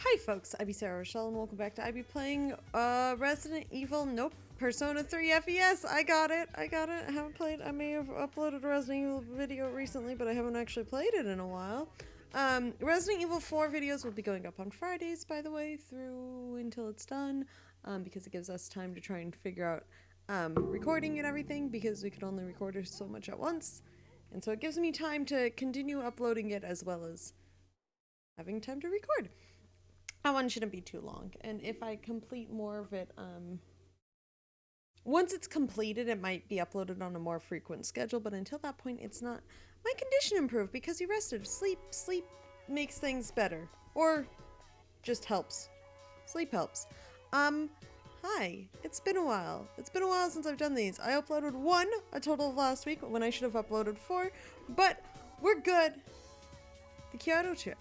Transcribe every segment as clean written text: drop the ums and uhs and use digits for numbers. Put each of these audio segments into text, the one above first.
Hi folks, IB Sarah Rochelle and welcome back to IB playing Resident Evil, Persona 3 FES. I got it. I haven't played, I may have uploaded a Resident Evil video recently, but I haven't actually played it in a while. Resident Evil 4 videos will be going up on Fridays, by the way, through until it's done, because it gives us time to try and figure out recording and everything, because we could only record so much at once. And so it gives me time to continue uploading it as well as having time to record. That one shouldn't be too long, and if I complete more of it, once it's completed, it might be uploaded on a more frequent schedule, but until that point, it's not. My condition improved because you rested. Sleep makes things better, or just helps. Sleep helps. Hi, it's been a while. It's been a while since I've done these. I uploaded one a total of last week when I should have uploaded 4, but we're good. The Kyoto trip.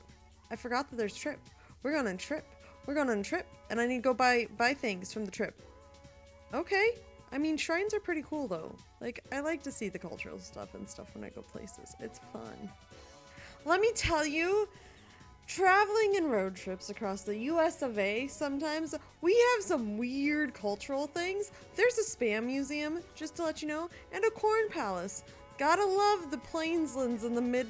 I forgot that there's a trip. We're going on a trip. We're going on a trip, and I need to go buy things from the trip. Okay. I mean, shrines are pretty cool, though. Like, I like to see the cultural stuff and stuff when I go places. It's fun. Let me tell you, traveling and road trips across the US of A, sometimes we have some weird cultural things. There's a Spam museum, just to let you know, and a corn palace. Gotta love the Plainslands in the mid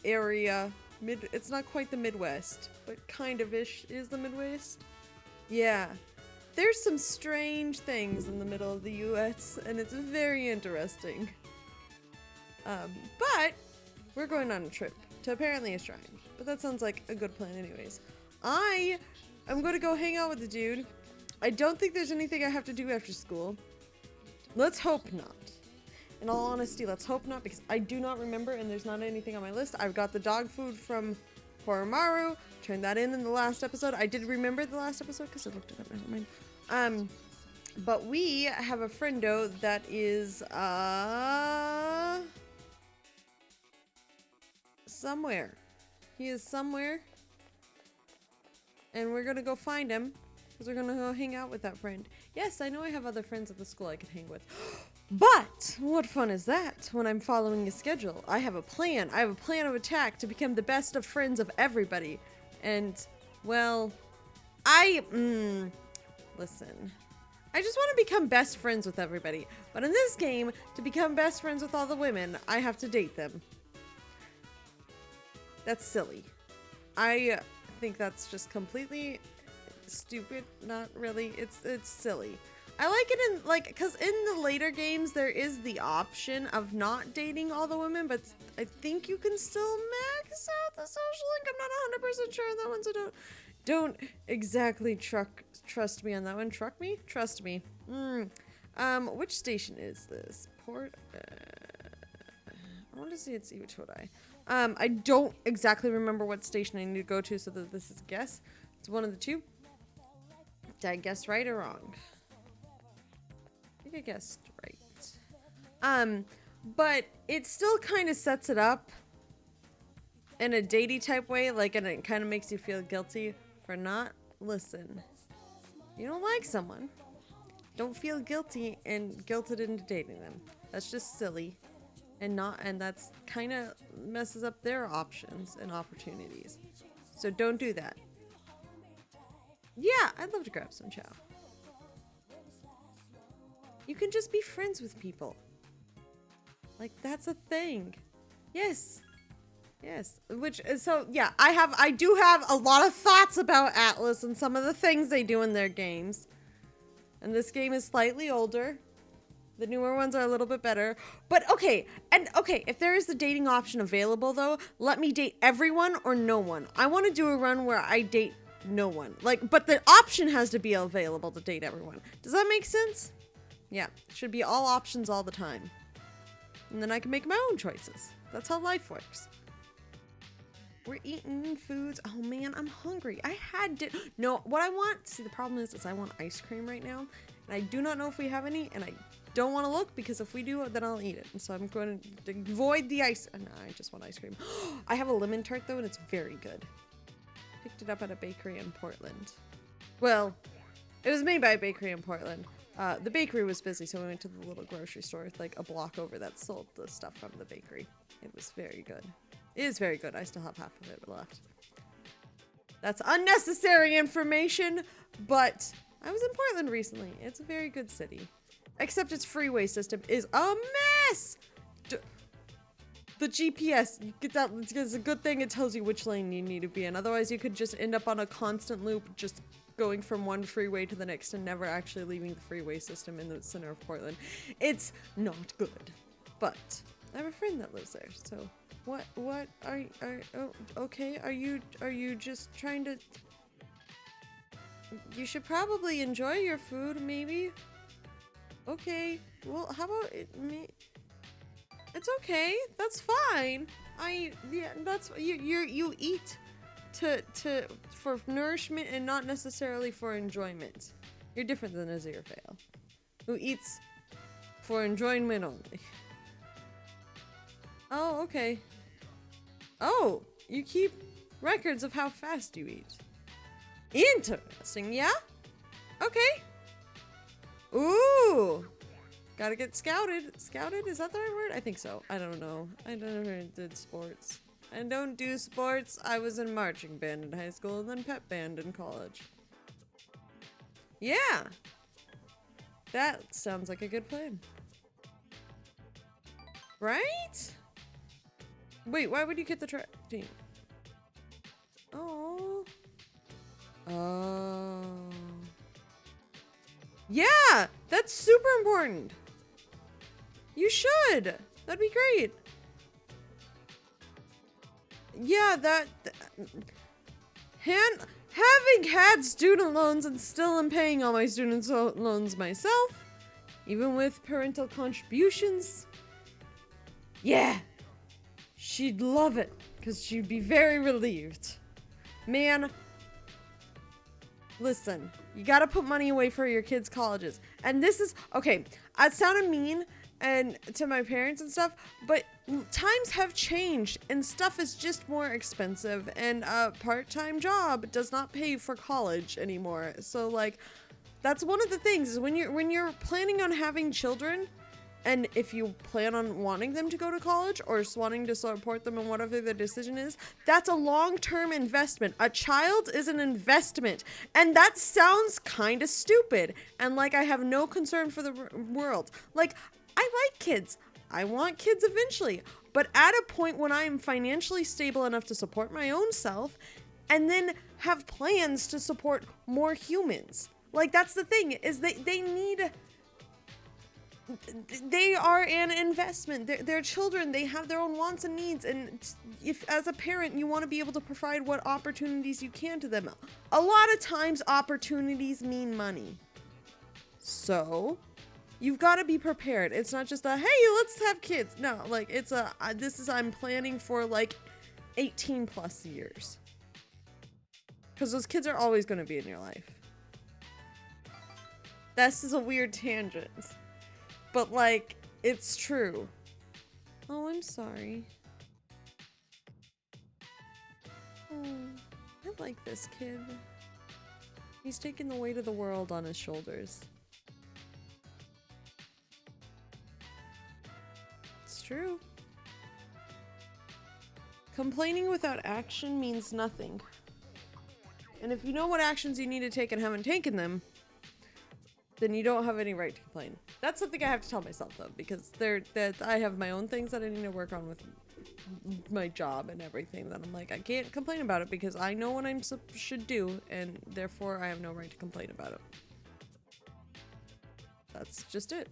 area. It's not quite the Midwest, but kind of ish is the Midwest. Yeah. There's some strange things in the middle of the US, and it's very interesting. But we're going on a trip to apparently a shrine, but that sounds like a good plan anyways. I'm going to go hang out with the dude. I don't think there's anything I have to do after school. Let's hope not. In all honesty, let's hope not, because I do not remember, and there's not anything on my list. I've got the dog food from Horomaru. Turned that in the last episode. I did remember the last episode because I looked it up. Never mind. But we have a friendo that is somewhere. He is somewhere, and we're gonna go find him because we're gonna go hang out with that friend. Yes, I know I have other friends at the school I could hang with. But what fun is that when I'm following a schedule? I have a plan. I have a plan of attack to become the best of friends of everybody. And, well, listen. I just want to become best friends with everybody. But in this game, to become best friends with all the women, I have to date them. That's silly. I think that's just completely stupid. Not really. It's silly. I like it in, like, because in the later games, there is the option of not dating all the women, but I think you can still max out the social link. I'm not 100% sure on that one, so don't exactly trust me on that one. Truck me? Trust me. Which station is this? Port, I want to say it's Iwatodai. I don't exactly remember what station I need to go to, so that this is a guess. It's one of the two. Did I guess right or wrong? I guessed right. But it still kind of sets it up in a datey type way, like, and it kind of makes you feel guilty for not. Listen, you don't like someone, don't feel guilty and guilted into dating them. That's just silly, and that's kind of messes up their options and opportunities. So don't do that. Yeah, I'd love to grab some chow. You can just be friends with people. Like, that's a thing. Yes. Yes. I do have a lot of thoughts about Atlas and some of the things they do in their games. And this game is slightly older. The newer ones are a little bit better. But okay, if there is the dating option available though, let me date everyone or no one. I want to do a run where I date no one. Like, but the option has to be available to date everyone. Does that make sense? Yeah, it should be all options all the time. And then I can make my own choices. That's how life works. We're eating foods. Oh man, I'm hungry. No, what I want, see the problem is I want ice cream right now. And I do not know if we have any, and I don't want to look because if we do, then I'll eat it. And so I'm going to avoid the ice. No, I just want ice cream. I have a lemon tart though, and it's very good. Picked it up at a bakery in Portland. Well, it was made by a bakery in Portland. The bakery was busy, so we went to the little grocery store, like a block over, that sold the stuff from the bakery. It was very good. It is very good. I still have half of it left. That's unnecessary information, but I was in Portland recently. It's a very good city. Except its freeway system is a mess! The GPS, you get that, it's a good thing it tells you which lane you need to be in. Otherwise, you could just end up on a constant loop, just going from one freeway to the next and never actually leaving the freeway system in the center of Portland. It's not good. But I have a friend that lives there, so what are oh, okay, are you just trying to... You should probably enjoy your food, maybe. Okay, well, how about it, it's okay, that's fine. Yeah, that's, you eat for nourishment and not necessarily for enjoyment. You're different than Aziraphale, who eats for enjoyment only. Oh, okay. Oh, you keep records of how fast you eat. Interesting, yeah? Okay. Ooh. Gotta get scouted. Scouted? Is that the right word? I think so. I don't know. I never did sports. I don't do sports. I was in marching band in high school and then pep band in college. Yeah. That sounds like a good plan. Right? Wait, why would you get the track team? Oh. Oh. Yeah, that's super important. You should. That'd be great. Yeah, having had student loans and still am paying all my student loans myself, even with parental contributions. Yeah, she'd love it because she'd be very relieved. Man, listen, you gotta put money away for your kids' colleges. And this is, okay, I sounded mean and to my parents and stuff, but times have changed and stuff is just more expensive, and a part-time job does not pay for college anymore. So like, that's one of the things is when you're planning on having children, and if you plan on wanting them to go to college or just wanting to support them in whatever their decision is, that's a long-term investment. A child is an investment. And that sounds kind of stupid. And like, I have no concern for the world. Like, I like kids. I want kids eventually. But at a point when I am financially stable enough to support my own self, and then have plans to support more humans. Like, that's the thing, is they need... They are an investment. They're children. They have their own wants and needs. And if, as a parent, you want to be able to provide what opportunities you can to them, a lot of times opportunities mean money. So you've got to be prepared. It's not just a, hey, let's have kids. No, like, it's a, I'm planning for like 18 plus years. Because those kids are always going to be in your life. This is a weird tangent. But, like, it's true. Oh, I'm sorry. Oh, I like this kid. He's taking the weight of the world on his shoulders. It's true. Complaining without action means nothing. And if you know what actions you need to take and haven't taken them, then you don't have any right to complain. That's something I have to tell myself though, because I have my own things that I need to work on with my job and everything, that I'm like, I can't complain about it because I know what I should do, and therefore I have no right to complain about it. That's just it.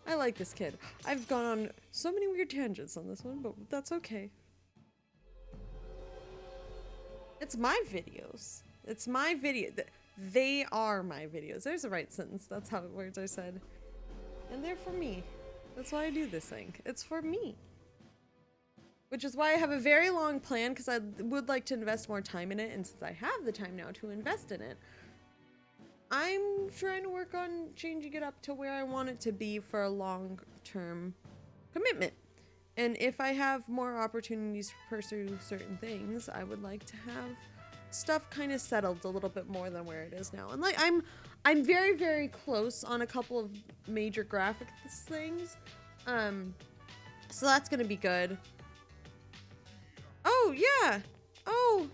I like this kid. I've gone on so many weird tangents on this one, but that's okay. It's my videos. It's my video. They are my videos. There's the right sentence. That's how words are said. And they're for me. That's why I do this thing. It's for me. Which is why I have a very long plan, because I would like to invest more time in it. And since I have the time now to invest in it, I'm trying to work on changing it up to where I want it to be for a long-term commitment. And if I have more opportunities to pursue certain things, I would like to have stuff kind of settled a little bit more than where it is now. And like, I'm very, very close on a couple of major graphics things. So that's gonna be good. Oh yeah, Oh!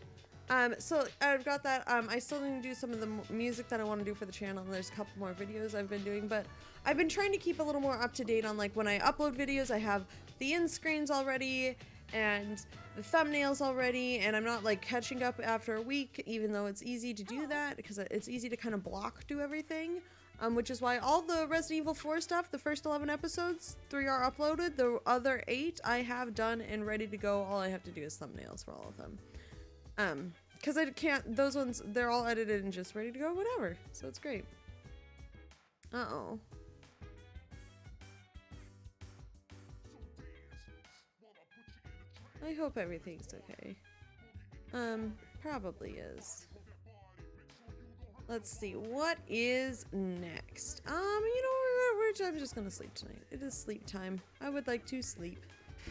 So I've got that. I still need to do some of the music that I want to do for the channel, and there's a couple more videos I've been doing, but I've been trying to keep a little more up to date on, like, when I upload videos, I have the end screens already and the thumbnails already, and I'm not like catching up after a week, even though it's easy to do that because it's easy to kind of block do everything. Which is why all the Resident Evil 4 stuff, the first 11 episodes, 3 are uploaded. The other 8 I have done and ready to go. All I have to do is thumbnails for all of them. Because I can't, those ones, they're all edited and just ready to go, whatever. So it's great. Uh-oh. I hope everything's okay. Probably is. Let's see, what is next? You know, I'm just gonna sleep tonight. It is sleep time. I would like to sleep.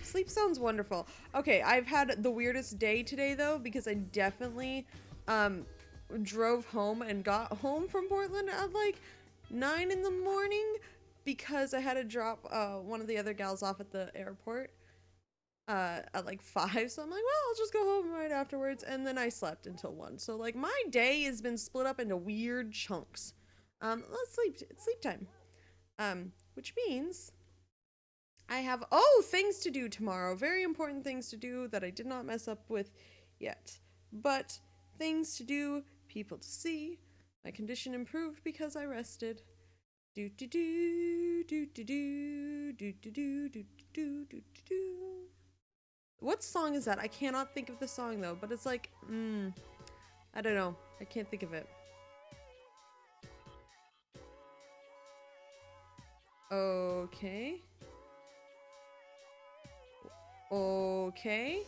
Sleep sounds wonderful. Okay, I've had the weirdest day today though, because I definitely drove home and got home from Portland at like 9 in the morning because I had to drop one of the other gals off at the airport at like 5. So I'm like, well, I'll just go home right afterwards, and then I slept until 1. So like my day has been split up into weird chunks. Let's sleep. It's sleep time. Which means I have, things to do tomorrow. Very important things to do that I did not mess up with yet. But things to do, people to see. My condition improved because I rested. Do do do do do do do do do do do do do. What song is that? I cannot think of the song though, but it's like, I don't know. I can't think of it. Okay. Okay.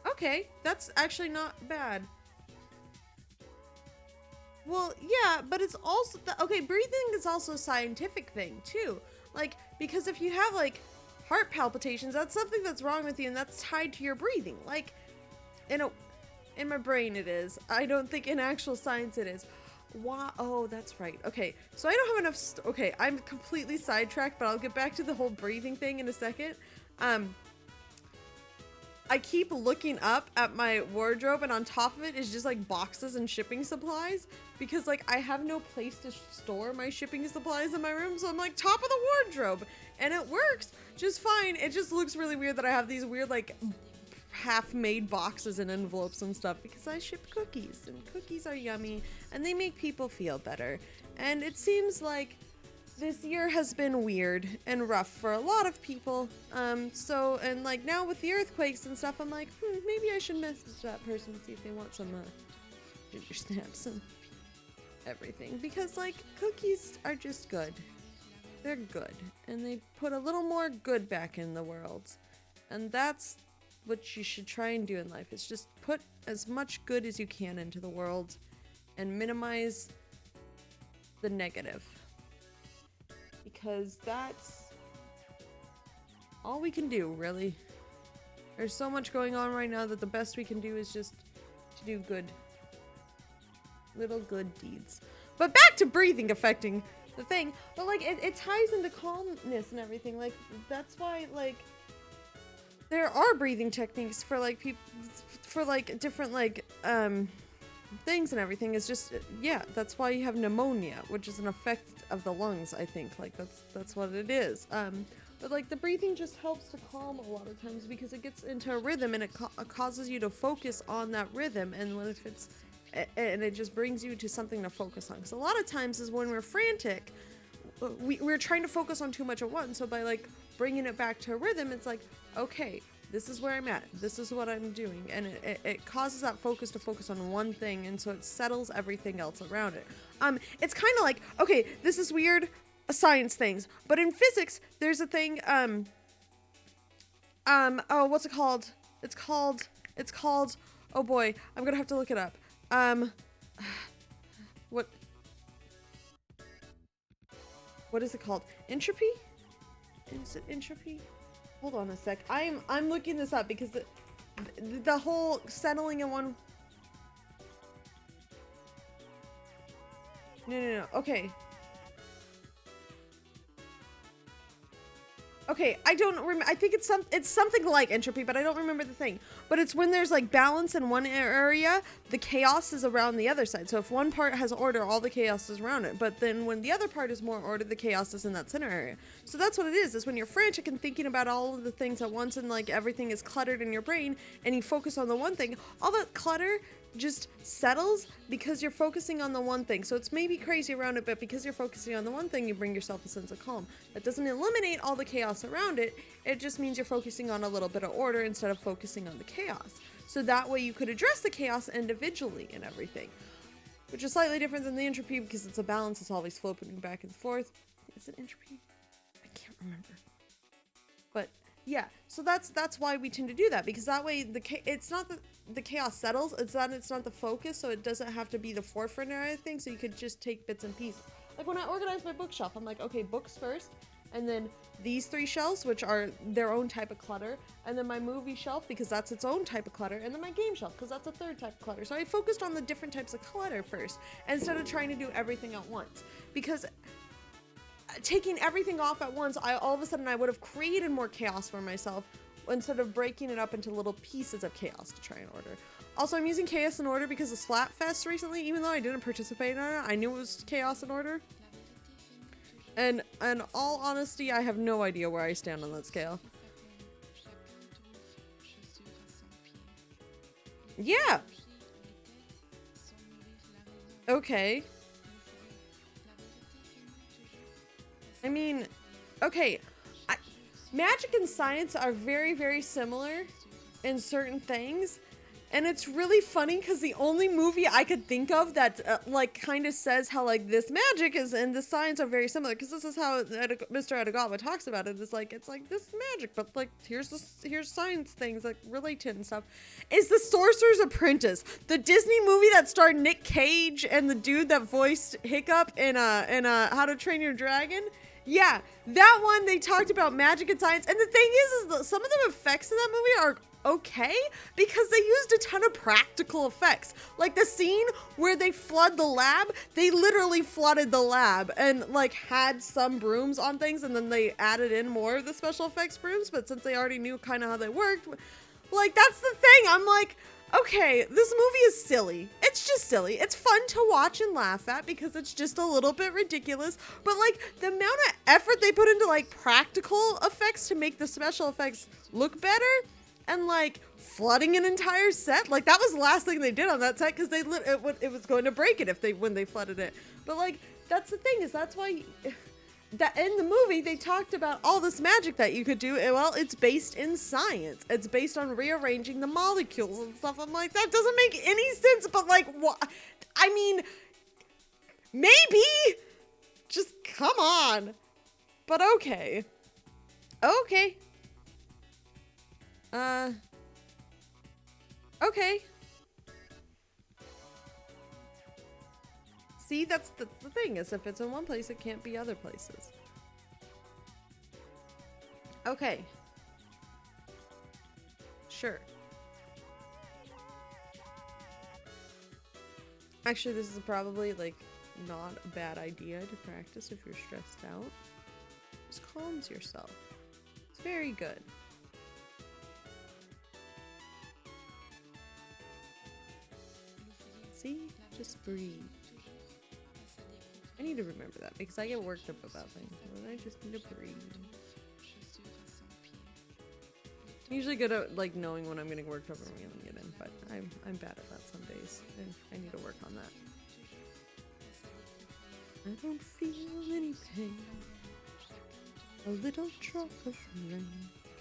Okay, that's actually not bad. Well, yeah, but it's also, okay, breathing is also a scientific thing too. Like, because if you have like heart palpitations, that's something that's wrong with you and that's tied to your breathing. Like, in my brain it is. I don't think in actual science it is. Why? Oh, that's right. Okay, so I don't have enough. Okay, I'm completely sidetracked, but I'll get back to the whole breathing thing in a second. I keep looking up at my wardrobe, and on top of it is just like boxes and shipping supplies, because like I have no place to store my shipping supplies in my room, so I'm like top of the wardrobe, and it works just fine. It just looks really weird that I have these weird like half-made boxes and envelopes and stuff, because I ship cookies, and cookies are yummy and they make people feel better. And it seems like this year has been weird and rough for a lot of people. So, and like now with the earthquakes and stuff, I'm like, maybe I should message that person to see if they want some ginger snaps and everything, because like cookies are just good. They're good, and they put a little more good back in the world, and that's what you should try and do in life, is just put as much good as you can into the world and minimize the negative, because that's all we can do, really. There's so much going on right now that the best we can do is just to do good, little good deeds. But back to breathing affecting the thing, but like it ties into calmness and everything. Like that's why like there are breathing techniques for like people, for like different like things and everything. Is just, yeah, that's why you have pneumonia, which is an effect of the lungs, I think. Like that's what it is. But like the breathing just helps to calm a lot of times, because it gets into a rhythm, and it causes you to focus on that rhythm, and if it's and it just brings you to something to focus on. Because a lot of times is when we're frantic, we're trying to focus on too much at once. So by like bringing it back to a rhythm, it's like, okay, this is where I'm at, this is what I'm doing, and it causes that focus to focus on one thing, and so it settles everything else around it. It's kind of like, okay, this is weird science things, but in physics there's a thing, oh, what's it called? It's called, oh boy, I'm gonna have to look it up. What is it called? Entropy? Is it entropy? Hold on a sec. I'm looking this up, because the whole settling in one. No. Okay. Okay, I don't remember. I think it's something like entropy, but I don't remember the thing. But it's when there's like balance in one area, the chaos is around the other side. So if one part has order, all the chaos is around it. But then when the other part is more order, the chaos is in that center area. So that's what it is when you're frantic and thinking about all of the things at once and like everything is cluttered in your brain and you focus on the one thing, all that clutter just settles because you're focusing on the one thing. So it's maybe crazy around it, but because you're focusing on the one thing, you bring yourself a sense of calm. That doesn't eliminate all the chaos around it. It just means you're focusing on a little bit of order instead of focusing on the chaos. So that way you could address the chaos individually and everything, which is slightly different than the entropy because it's a balance. It's always flipping back and forth. Is it entropy? I can't remember. But yeah, so that's why we tend to do that, because that way it's not the chaos settles, it's not the focus, so it doesn't have to be the forefront or anything, so you could just take bits and pieces. Like when I organize my bookshelf, I'm like, okay, books first, and then these 3 shelves, which are their own type of clutter, and then my movie shelf, because that's its own type of clutter, and then my game shelf, because that's a third type of clutter. So I focused on the different types of clutter first, instead of trying to do everything at once, because taking everything off at once, all of a sudden I would have created more chaos for myself instead of breaking it up into little pieces of chaos to try and order. Also, I'm using chaos and order because of Splatfest recently, even though I didn't participate in it, I knew it was chaos and order. And in all honesty, I have no idea where I stand on that scale. Yeah. Okay. I mean, okay, magic and science are very, very similar in certain things, and it's really funny because the only movie I could think of that like kind of says how like this magic is and the science are very similar, because this is how Mr. Edogawa talks about it. It's like this magic, but like here's science things that relate to it and stuff. Is The Sorcerer's Apprentice, the Disney movie that starred Nick Cage and the dude that voiced Hiccup in How to Train Your Dragon? Yeah, that one, they talked about magic and science, and the thing is that some of the effects in that movie are okay because they used a ton of practical effects. Like the scene where they flood the lab, they literally flooded the lab and like had some brooms on things, and then they added in more of the special effects brooms, but since they already knew kind of how they worked, like that's the thing. I'm like, okay, this movie is silly. It's just silly. It's fun to watch and laugh at because it's just a little bit ridiculous. But like the amount of effort they put into like practical effects to make the special effects look better, and like flooding an entire set, like that was the last thing they did on that set because it was going to break it when they flooded it. But like that's the thing, is that's why that in the movie they talked about all this magic that you could do. Well, it's based in science. It's based on rearranging the molecules and stuff. I'm like, that doesn't make any sense, but like what? I mean, maybe, just come on. But okay. Okay. Okay. See, that's the thing, is if it's in one place, it can't be other places. Okay. Sure. Actually, this is probably, like, not a bad idea to practice if you're stressed out. Just calms yourself. It's very good. See? Just breathe. I need to remember that because I get worked up about things. And I just need to breathe. I'm usually good at like knowing when I'm getting worked up and when I'm getting, but I'm bad at that some days, and I need to work on that. I don't feel any pain. A little drop of rain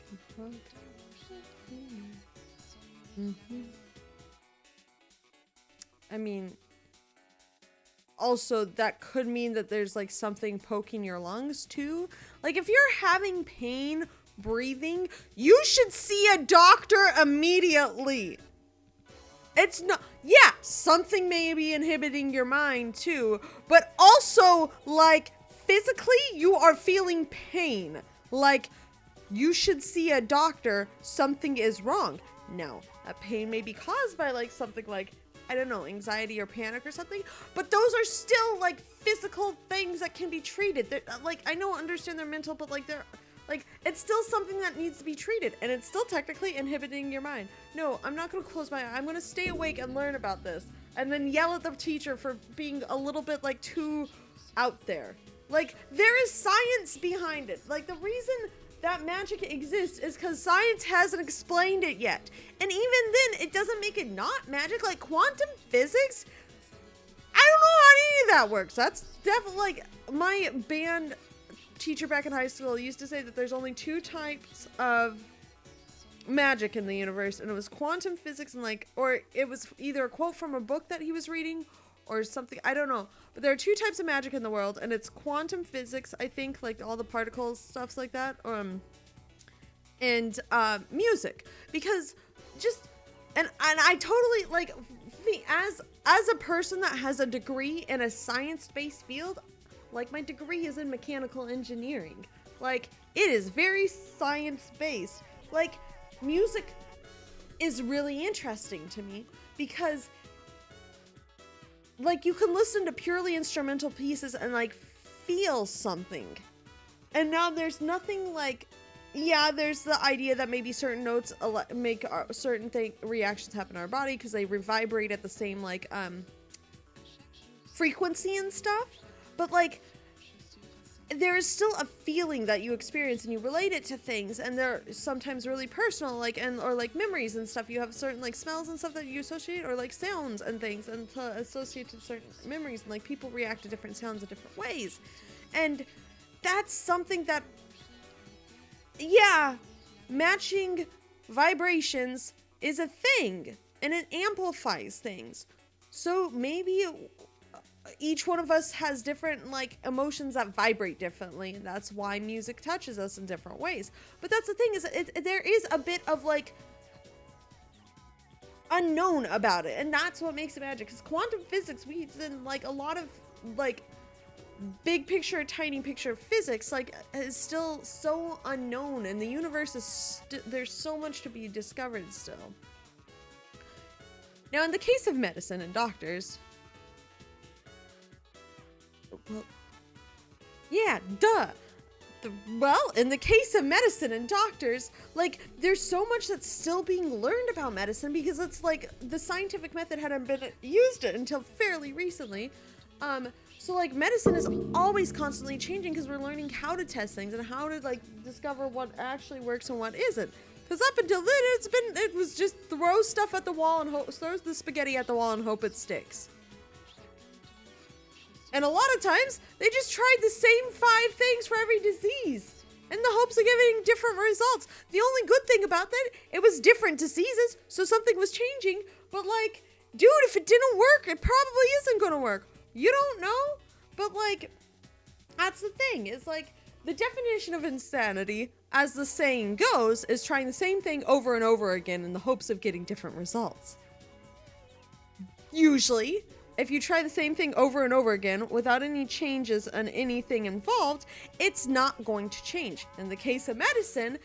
can protect me. I mean, also that could mean that there's like something poking your lungs too. Like if you're having pain breathing, you should see a doctor immediately. It's not, yeah, something may be inhibiting your mind too, but also like physically you are feeling pain. Like you should see a doctor, something is wrong. Now, that pain may be caused by like something like, I don't know, anxiety or panic or something, but those are still like physical things that can be treated. They're, like, I don't understand they're mental, but like they're Like, it's still something that needs to be treated, and it's still technically inhibiting your mind. No, I'm not gonna close my eye. I'm gonna stay awake and learn about this, and then yell at the teacher for being a little bit, like, too out there. Like, there is science behind it. Like, the reason that magic exists is because science hasn't explained it yet. And even then, it doesn't make it not magic. Like, quantum physics, I don't know how any of that works. That's definitely, like, my band teacher back in high school used to say that there's only 2 types of magic in the universe, and it was quantum physics and, like, or it was either a quote from a book that he was reading or something, I don't know. But there are 2 types of magic in the world, and it's quantum physics, I think, like all the particles, stuffs like that, and music. Because just, and I totally, like, me, as a person that has a degree in a science-based field, like, my degree is in mechanical engineering. Like, it is very science-based. Like, music is really interesting to me because, like, you can listen to purely instrumental pieces and, like, feel something. And now there's nothing like, yeah, there's the idea that maybe certain notes make certain reactions happen in our body because they vibrate at the same, like, frequency and stuff. But, like, there is still a feeling that you experience and you relate it to things, and they're sometimes really personal, like, and or like memories and stuff. You have certain, like, smells and stuff that you associate, or like sounds and things, and to associate to certain memories, and like people react to different sounds in different ways. And that's something that, yeah, matching vibrations is a thing, and it amplifies things. So maybe each one of us has different, like, emotions that vibrate differently, and that's why music touches us in different ways. But that's the thing, is there is a bit of, like, unknown about it, and that's what makes it magic. Because quantum physics, in, like, a lot of, like, big picture, tiny picture physics, like, is still so unknown, and the universe is there's so much to be discovered still. Now, in the case of medicine and doctors, well, yeah, duh. Well, in the case of medicine and doctors, like, there's so much that's still being learned about medicine because it's, like, the scientific method hadn't been used until fairly recently. So, like, medicine is always constantly changing because we're learning how to test things and how to, like, discover what actually works and what isn't. Because up until then, it was just throw stuff at the wall and throw the spaghetti at the wall and hope it sticks. And a lot of times, they just tried the same 5 things for every disease in the hopes of getting different results. The only good thing about that, it was different diseases, so something was changing. But, like, dude, if it didn't work, it probably isn't gonna work. You don't know? But, like, that's the thing. It's like, the definition of insanity, as the saying goes, is trying the same thing over and over again in the hopes of getting different results. Usually, if you try the same thing over and over again without any changes and anything involved, it's not going to change. In the case of medicine,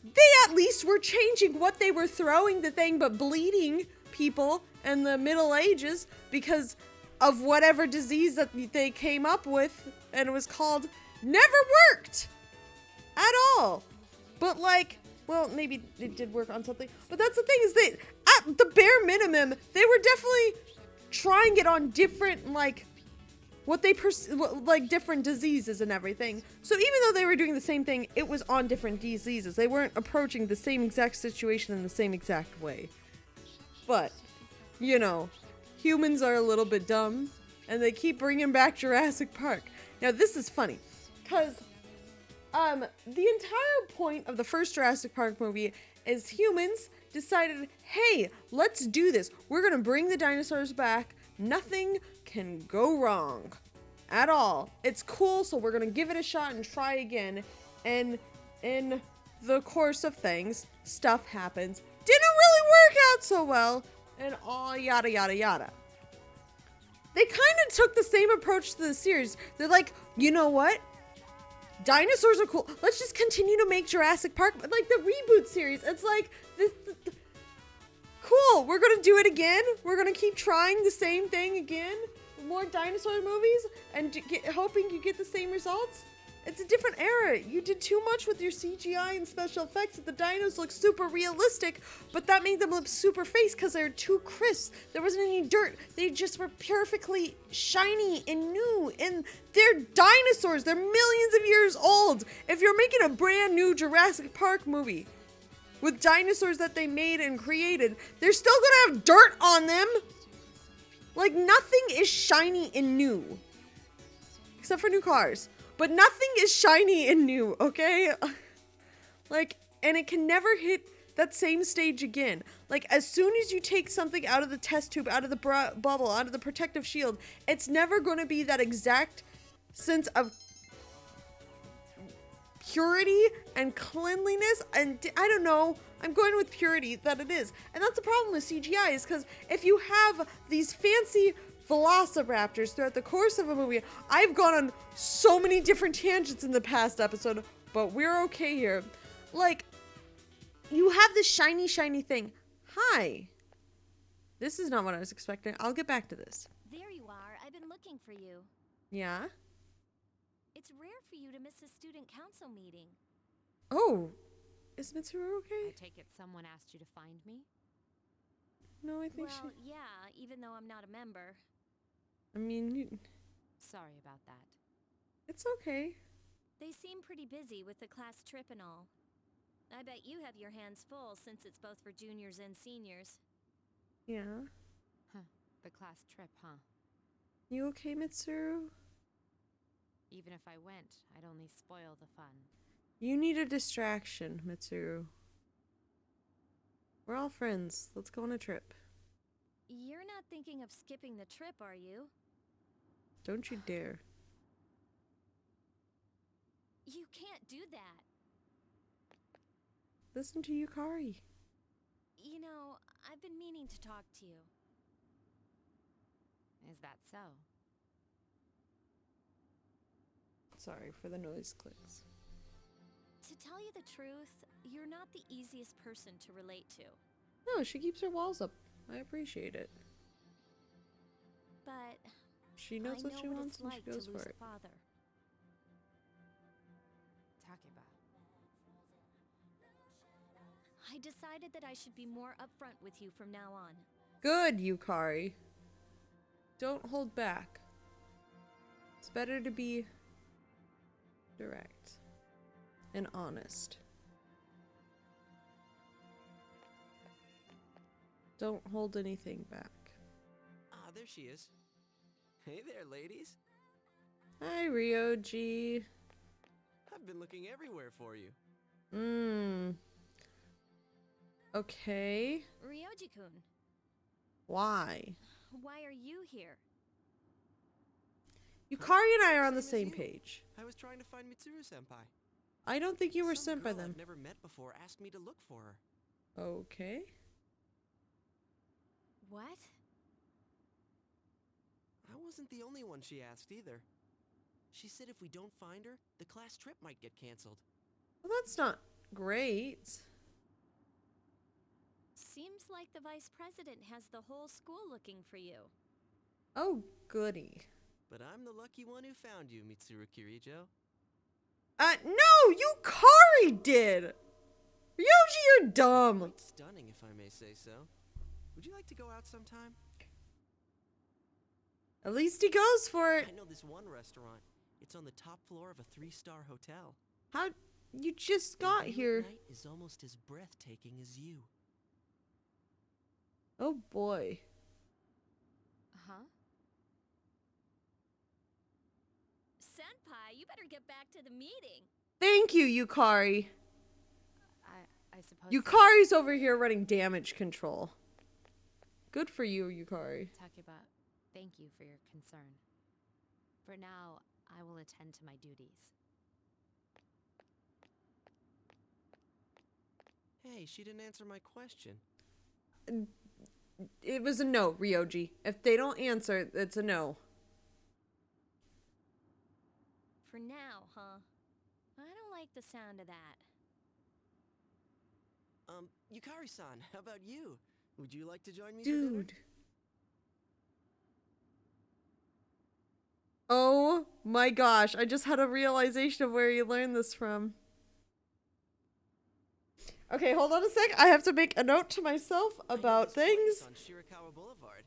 they at least were changing what they were throwing the thing but bleeding people in the Middle Ages because of whatever disease that they came up with, and it was called never worked at all. But, like, well, maybe it did work on something, but that's the thing, is that at the bare minimum, they were definitely trying it on different, like, like, different diseases and everything. So even though they were doing the same thing, it was on different diseases. They weren't approaching the same exact situation in the same exact way. But, you know, humans are a little bit dumb, and they keep bringing back Jurassic Park. Now, this is funny, because the entire point of the first Jurassic Park movie is humans decided, hey, let's do this. We're gonna bring the dinosaurs back. Nothing can go wrong at all. It's cool, so we're gonna give it a shot and try again. And in the course of things, stuff happens. Didn't really work out so well, and all yada yada yada. They kind of took the same approach to the series. They're like, you know what? Dinosaurs are cool. Let's just continue to make Jurassic Park, like the reboot series. It's like, this, cool, we're gonna do it again. We're gonna keep trying the same thing again. More dinosaur movies and hoping you get the same results. It's a different era. You did too much with your CGI and special effects. The dinos look super realistic, but that made them look super fake because they're too crisp. There wasn't any dirt. They just were perfectly shiny and new. And they're dinosaurs. They're millions of years old. If you're making a brand new Jurassic Park movie with dinosaurs that they made and created, they're still gonna have dirt on them. Like, nothing is shiny and new. Except for new cars. But nothing is shiny and new, okay? Like, and it can never hit that same stage again. Like, as soon as you take something out of the test tube, out of the bubble, out of the protective shield, it's never going to be that exact sense of purity and cleanliness. And I don't know, I'm going with purity that it is. And that's the problem with CGI, is because if you have these fancy velociraptors throughout the course of a movie. I've gone on so many different tangents in the past episode, but we're okay here. Like, you have this shiny, shiny thing. Hi. This is not what I was expecting. I'll get back to this. There you are. I've been looking for you. Yeah? It's rare for you to miss a student council meeting. Oh. Is Mitsuru okay? I take it someone asked you to find me? No, I think Well, yeah, even though I'm not a member. I mean, Sorry about that. it's okay. They seem pretty busy with the class trip and all. I bet you have your hands full since it's both for juniors and seniors. Yeah. Huh. The class trip, huh? You okay, Mitsuru? Even if I went, I'd only spoil the fun. You need a distraction, Mitsuru. We're all friends. Let's go on a trip. You're not thinking of skipping the trip, are you? Don't you dare. You can't do that. Listen to Yukari. You know, I've been meaning to talk to you. Is that so? Sorry for the noise clicks. To tell you the truth, you're not the easiest person to relate to. No, she keeps her walls up. I appreciate it. But She knows I what know she what wants it's and like she goes to for lose it. a father. Takeba. I decided that I should be more upfront with you from now on. Good, Yukari. Don't hold back. It's better to be direct and honest. Don't hold anything back. Ah, there she is. Hey there, ladies. Hi, Ryoji. I've been looking everywhere for you. Okay. Ryoji-kun, Why? why are you here? Yukari and I are on the Same same as you. page. I was trying to find Mitsuru-senpai. I don't think you were Some sent by girl them. I've never met before asked me to look for her. Okay. What? I wasn't the only one she asked either. She said if we don't find her, the class trip might get canceled. Well, that's not great. Seems like the vice president has the whole school looking for you. Oh, goody. But I'm the lucky one who found you, Mitsuru Kirijo. No! Yukari did! Ryoji, you're dumb! Quite stunning, if I may say so. Would you like to go out sometime? At least he goes for it. I know this one restaurant. It's on the top floor of a 3-star hotel. How? You just The got view at here. night is almost as breathtaking as you. Oh boy. Huh? Senpai, you better get back to the meeting. Thank you, Yukari. I suppose so. Yukari's over here running damage control. Good for you, Yukari. Takeba, thank you for your concern. For now, I will attend to my duties. Hey, she didn't answer my question. It was a no, Ryoji. If they don't answer, it's a no. For now, huh? I don't like the sound of that. Yukari-san, how about you? Would you like to join me for dinner? Dude. Oh My gosh, I just had a realization of where you learned this from. Okay, hold on a sec. I have to make a note to myself about things. On Shirakawa Boulevard.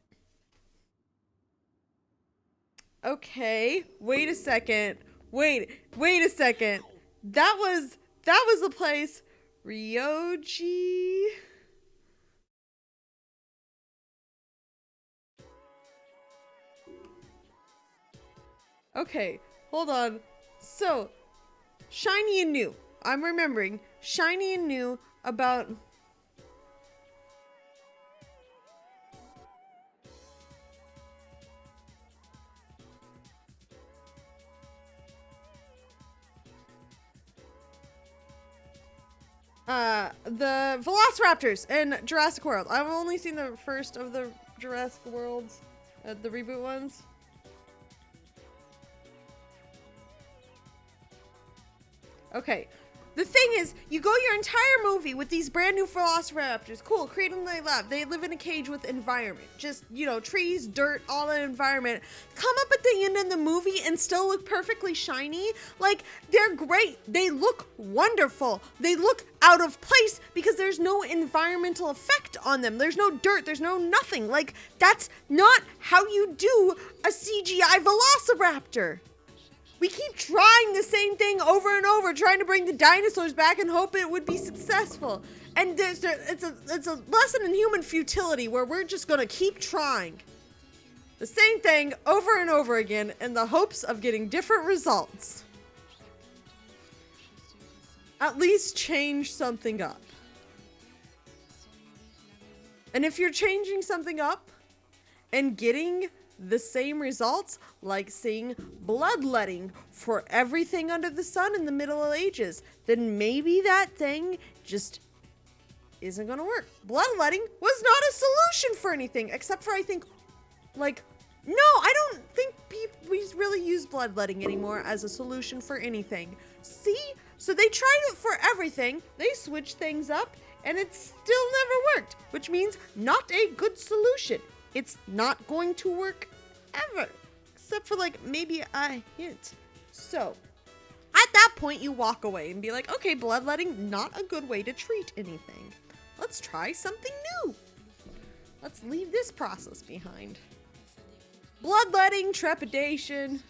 Okay, wait a second. Wait a second. That was the place. Ryoji. Okay, hold on. So, shiny and new. I'm remembering shiny and new about the Velociraptors in Jurassic World. I've only seen the first of the Jurassic Worlds, the reboot ones. Okay. The thing is, you go your entire movie with these brand new Velociraptors. Cool, create them in the lab. They live in a cage with environment. Just, you know, trees, dirt, all that environment. Come up at the end of the movie and still look perfectly shiny. Like, they're great. They look wonderful. They look out of place because there's no environmental effect on them. There's no dirt. There's no nothing. Like, that's not how you do a CGI Velociraptor. We keep trying the same thing over and over, trying to bring the dinosaurs back and hope it would be successful. And it's a lesson in human futility where we're just gonna keep trying the same thing over and over again in the hopes of getting different results. At least change something up. And if you're changing something up and getting the same results, like seeing bloodletting for everything under the sun in the Middle Ages, then maybe that thing just isn't gonna work. Bloodletting was not a solution for anything, except for, I think, like, no, I don't think we really use bloodletting anymore as a solution for anything. See? So they tried it for everything, they switched things up, and it still never worked, which means not a good solution. It's not going to work ever, except for like maybe a hint. So at that point you walk away and be like, okay, bloodletting, not a good way to treat anything. Let's try something new. Let's leave this process behind. Bloodletting, trepidation,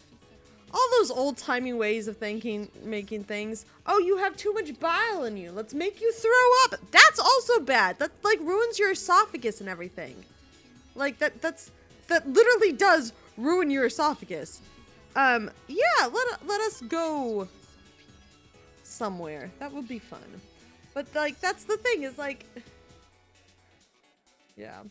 all those old-timey ways of making things. Oh, you have too much bile in you. Let's make you throw up. That's also bad. That like ruins your esophagus and everything. Like that literally does ruin your esophagus. Yeah, let us go somewhere. That would be fun. But like that's the thing is like, yeah.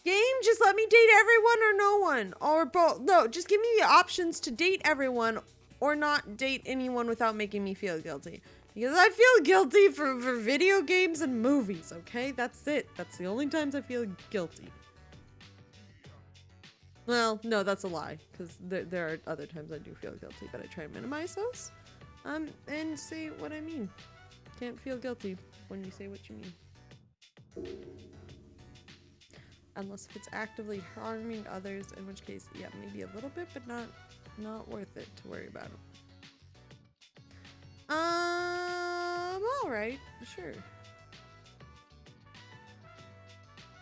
Game, just let me date everyone or no one, or both. No, just give me the options to date everyone or not date anyone without making me feel guilty. Because I feel guilty for video games and movies, okay? That's it. That's the only times I feel guilty. Well, no, that's a lie, because there are other times I do feel guilty, but I try and minimize those, and say what I mean. Can't feel guilty when you say what you mean. Unless if it's actively harming others, in which case, yeah, maybe a little bit, but not worth it to worry about. Alright, sure.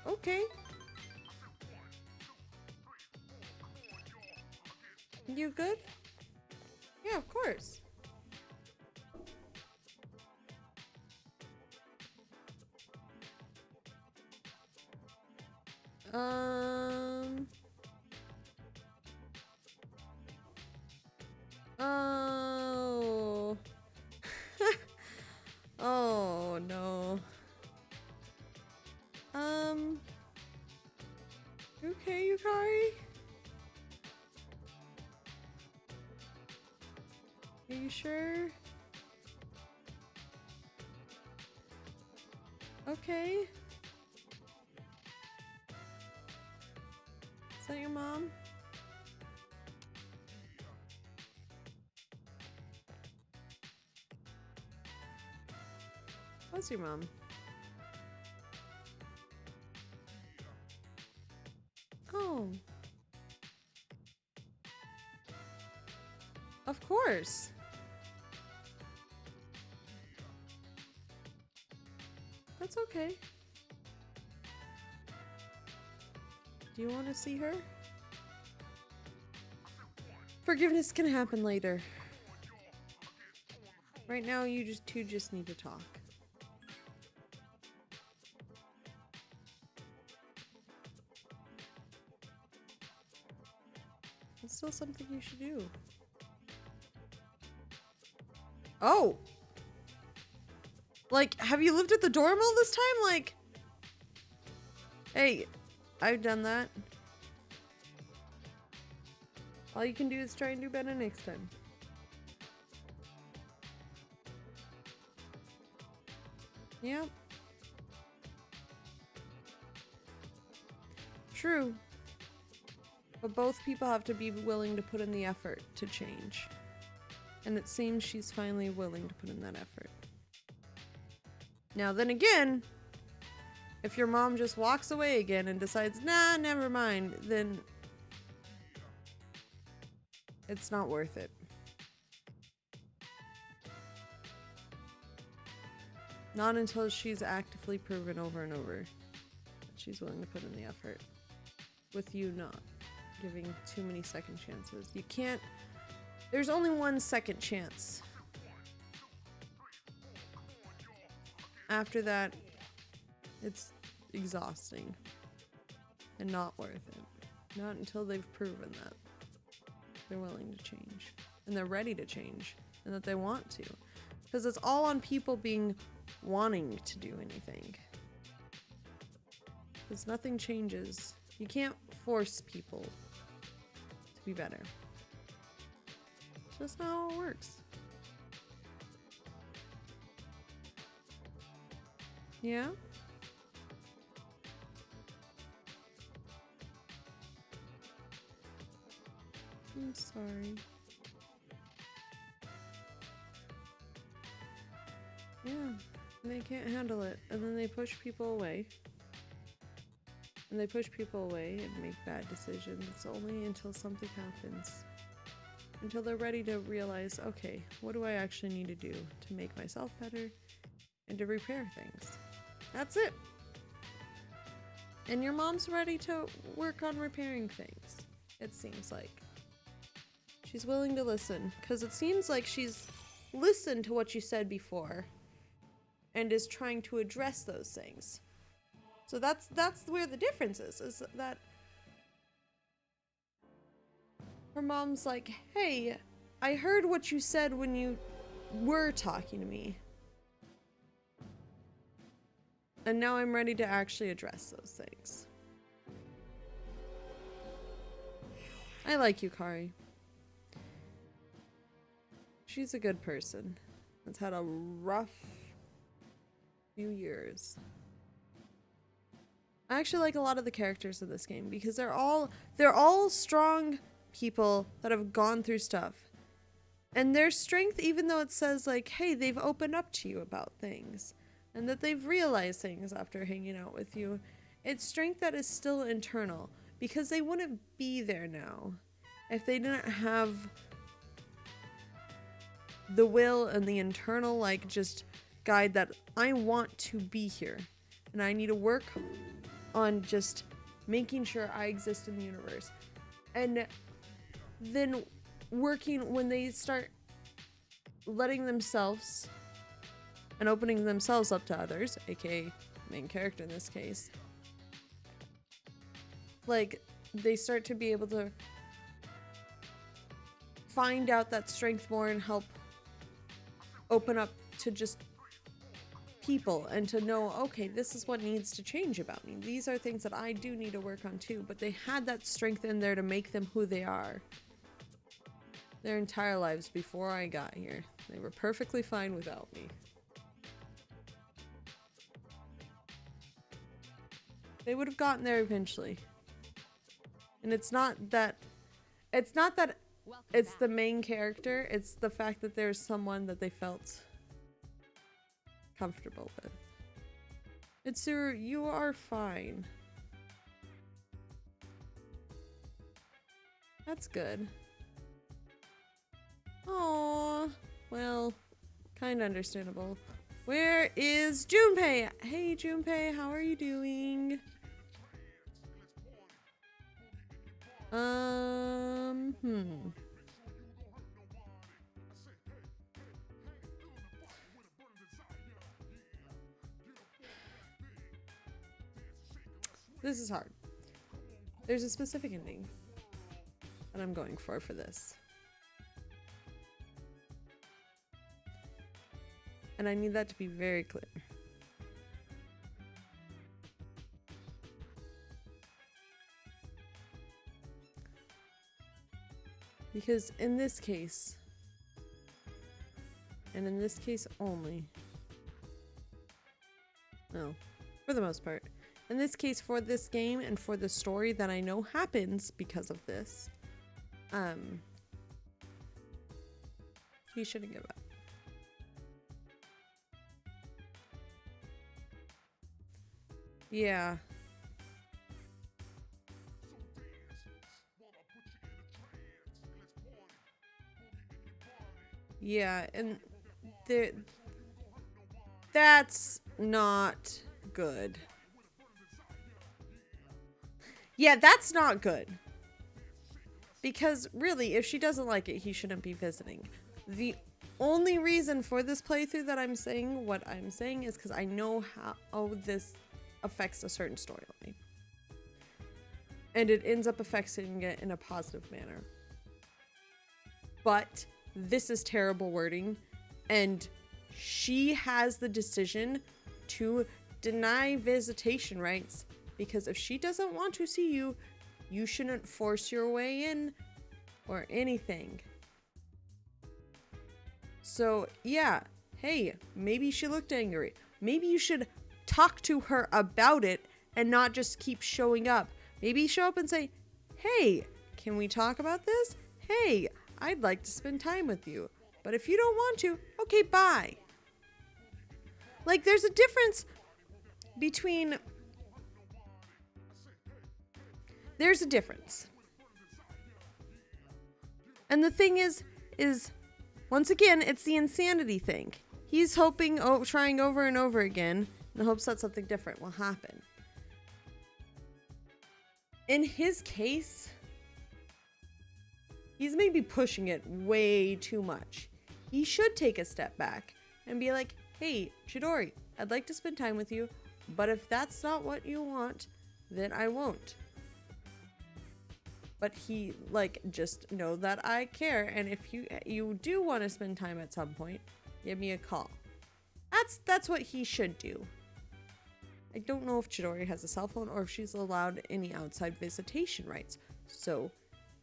Okay. You good? Yeah, of course. Oh. Oh, no. You okay, Yukari? Are you sure? Okay. Is that your mom? What's your mom? Oh. Of course. That's okay. Do you want to see her? Forgiveness can happen later. Right now, you just need to talk. It's still something you should do. Oh! Like, have you lived at the dorm all this time? Like, hey, I've done that. All you can do is try and do better next time. Yeah. True. But both people have to be willing to put in the effort to change. And it seems she's finally willing to put in that effort. Now then again, if your mom just walks away again and decides, nah, never mind, then it's not worth it. Not until she's actively proven over and over that she's willing to put in the effort. With you not giving too many second chances. You can't... There's only one second chance. After that, it's exhausting. And not worth it. Not until they've proven that they're willing to change. And they're ready to change. And that they want to. Because it's all on people being wanting to do anything. Because nothing changes. You can't force people to be better. It's just not how it works. Yeah? I'm sorry. Yeah, and they can't handle it, and then they push people away. And they push people away and make bad decisions. It's only until something happens. Until they're ready to realize, okay, what do I actually need to do to make myself better and to repair things? That's it. And your mom's ready to work on repairing things, it seems like. She's willing to listen, because it seems like she's listened to what you said before and is trying to address those things. So that's where the difference is that her mom's like, hey, I heard what you said when you were talking to me. And now I'm ready to actually address those things. I like Yukari. She's a good person. That's had a rough few years. I actually like a lot of the characters in this game because they're all strong people that have gone through stuff. And their strength, even though it says like, hey, they've opened up to you about things and that they've realized things after hanging out with you, it's strength that is still internal because they wouldn't be there now if they didn't have the will and the internal like just guide that I want to be here and I need to work on just making sure I exist in the universe. And then working when they start letting themselves and opening themselves up to others, aka main character in this case, like they start to be able to find out that strength more and help open up to just people and to know, okay, this is what needs to change about me. These are things that I do need to work on too, but they had that strength in there to make them who they are. Their entire lives before I got here. They were perfectly fine without me. They would have gotten there eventually. And it's not that it's the main character, it's the fact that there's someone that they felt comfortable with. Mitsuru, you are fine. That's good. Oh, well, kind of understandable. Where is Junpei? Hey, Junpei, how are you doing? This is hard. There's a specific ending that I'm going for this. And I need that to be very clear. Because in this case, and in this case only, no, for the most part, in this case for this game and for the story that I know happens because of this, he shouldn't give up. Yeah. Yeah, and that's not good. Yeah, that's not good. Because really, if she doesn't like it, he shouldn't be visiting. The only reason for this playthrough that I'm saying what I'm saying is because I know how this affects a certain storyline. And it ends up affecting it in a positive manner. But this is terrible wording, and she has the decision to deny visitation rights, because if she doesn't want to see you, you shouldn't force your way in or anything. So yeah, hey, maybe she looked angry. Maybe you should talk to her about it and not just keep showing up. Maybe show up and say, hey, can we talk about this? Hey, I'd like to spend time with you. But if you don't want to, okay, bye. Like, there's a difference between... There's a difference. And the thing is, once again, it's the insanity thing. He's hoping, trying over and over again, in the hopes that something different will happen. In his case, he's maybe pushing it way too much. He should take a step back and be like, hey, Chidori, I'd like to spend time with you, but if that's not what you want, then I won't. But he, like, just know that I care, and if you do want to spend time at some point, give me a call. That's what he should do. I don't know if Chidori has a cell phone or if she's allowed any outside visitation rights. So,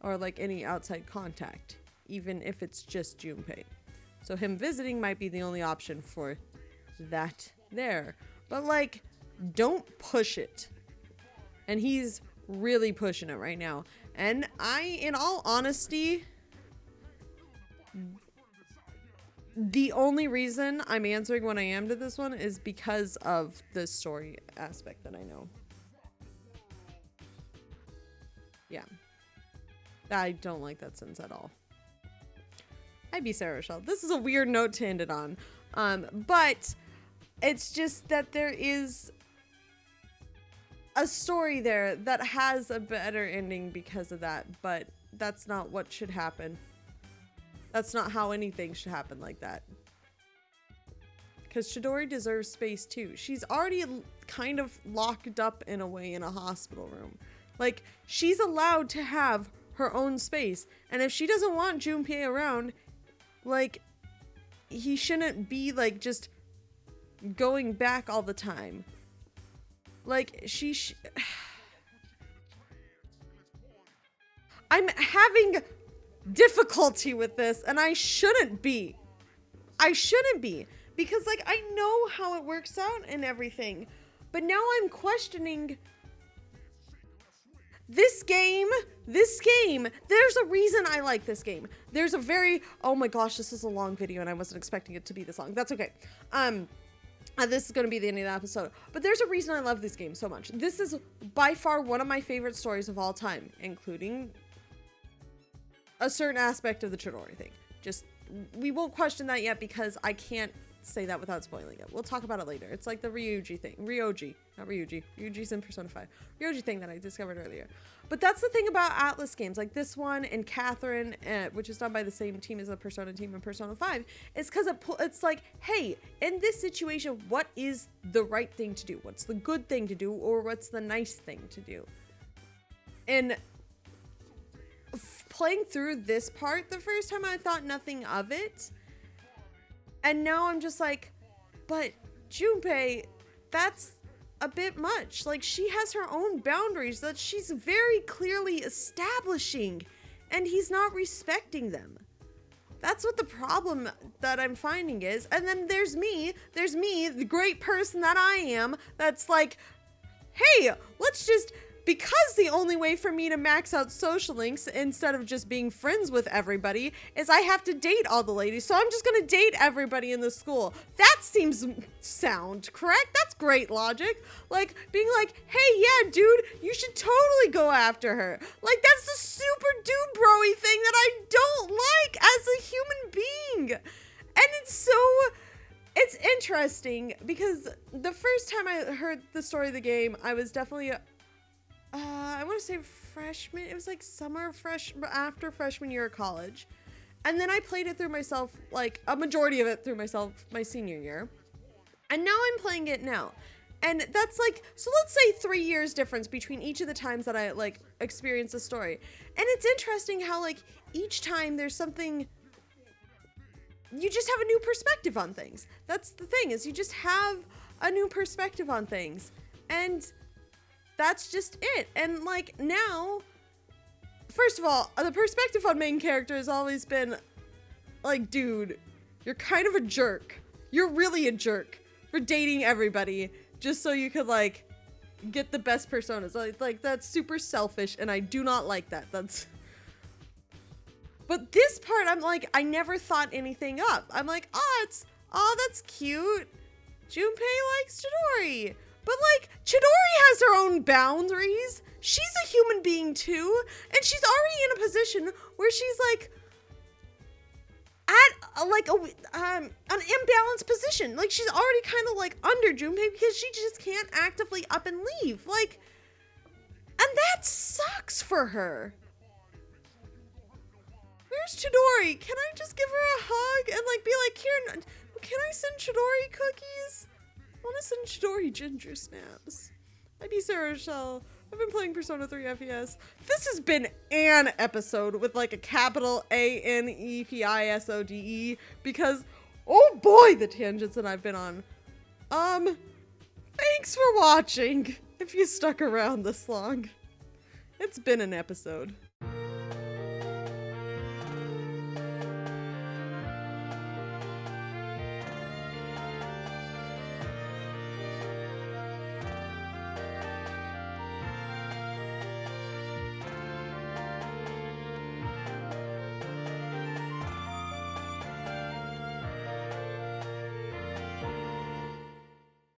or like any outside contact, even if it's just Junpei. So him visiting might be the only option for that there. But like, don't push it. And he's really pushing it right now. And in all honesty, the only reason I'm answering when I am to this one is because of the story aspect that I know. Yeah. I don't like that sentence at all. I'd be Sarah Rochelle. This is a weird note to end it on. But it's just that there is a story there that has a better ending because of that, but that's not what should happen. That's not how anything should happen like that. Because Chidori deserves space too. She's already kind of locked up in a way in a hospital room. Like, she's allowed to have her own space. And if she doesn't want Junpei around, like, he shouldn't be, like, just going back all the time. Like, I'm having difficulty with this, and I shouldn't be. Because, like, I know how it works out and everything. But now I'm questioning this game, there's a reason I like this game. There's a very, oh my gosh, this is a long video and I wasn't expecting it to be this long. That's okay. This is going to be the end of the episode. But there's a reason I love this game so much. This is by far one of my favorite stories of all time, including a certain aspect of the Chidori thing. Just we won't question that yet because I can't say that without spoiling it. We'll talk about it later. It's like the Ryuji thing. Ryoji. Not Ryuji. Ryuji's in Persona 5. Ryoji thing that I discovered earlier. But that's the thing about Atlus games. Like this one and Catherine, which is done by the same team as the Persona team in Persona 5, is because it's like, hey, in this situation, what is the right thing to do? What's the good thing to do? Or what's the nice thing to do? And playing through this part the first time, I thought nothing of it. And now I'm just like, but Junpei, that's a bit much. Like, she has her own boundaries that she's very clearly establishing, and he's not respecting them. That's what the problem that I'm finding is. And then there's me, the great person that I am, that's like, hey, let's just, because the only way for me to max out social links instead of just being friends with everybody is I have to date all the ladies. So I'm just going to date everybody in the school. That seems sound, correct? That's great logic. Like being like, hey, yeah, dude, you should totally go after her. Like that's the super dude bro-y thing that I don't like as a human being. And it's interesting because the first time I heard the story of the game, I was definitely I want to say freshman. It was like after freshman year of college. And then I played it through myself, like a majority of it through myself my senior year. And now I'm playing it now. And that's like, so let's say 3 years difference between each of the times that I like experienced the story. And it's interesting how like each time there's something, you just have a new perspective on things. That's the thing, is you just have a new perspective on things. And that's just it. And like now, first of all, the perspective on main character has always been like, dude, you're kind of a jerk. You're really a jerk for dating everybody just so you could like get the best personas. Like that's super selfish and I do not like that. But this part, I'm like, I never thought anything up. I'm like, that's cute. Junpei likes Chidori. But like, Chidori has her own boundaries. She's a human being too. And she's already in a position where she's like at like an imbalanced position. Like she's already kind of like under Junpei because she just can't actively up and leave. Like, and that sucks for her. Where's Chidori? Can I just give her a hug and like be like, here, can I send Chidori cookies? I want to send Chidori ginger snaps. I'd be Sarah Rochelle. I've been playing Persona 3 FES. This has been an episode with like a capital ANEPISODE because, oh boy, the tangents that I've been on. Thanks for watching if you stuck around this long. It's been an episode.